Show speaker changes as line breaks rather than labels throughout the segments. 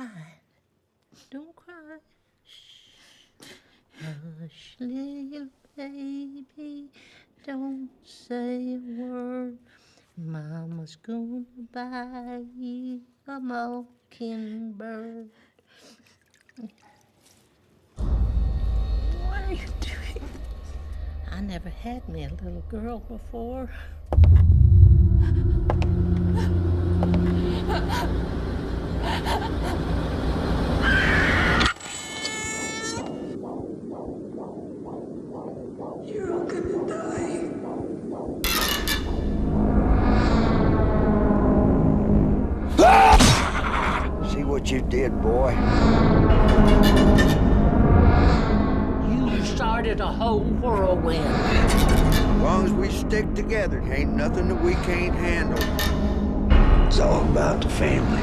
crying. Don't cry. Shh. Hush, little baby. Don't say a word. Mama's gonna buy you a mockingbird. What are you doing? I never had me a little girl before.
You're all gonna die.
See what you did, boy?
You started a whole whirlwind.
As long as we stick together, ain't nothing that we can't handle.
It's all about the family.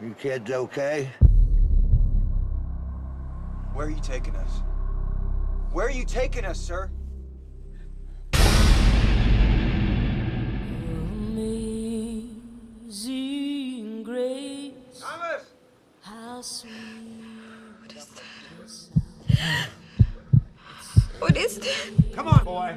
You kids okay?
Where are you taking us? Where are you taking us, sir?
Amazing grace.
Thomas!
How sweet.
What is that? What is that?
Come on, boy.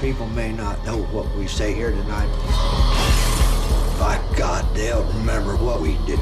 People may not know what we say here tonight. By God, they'll remember what we do.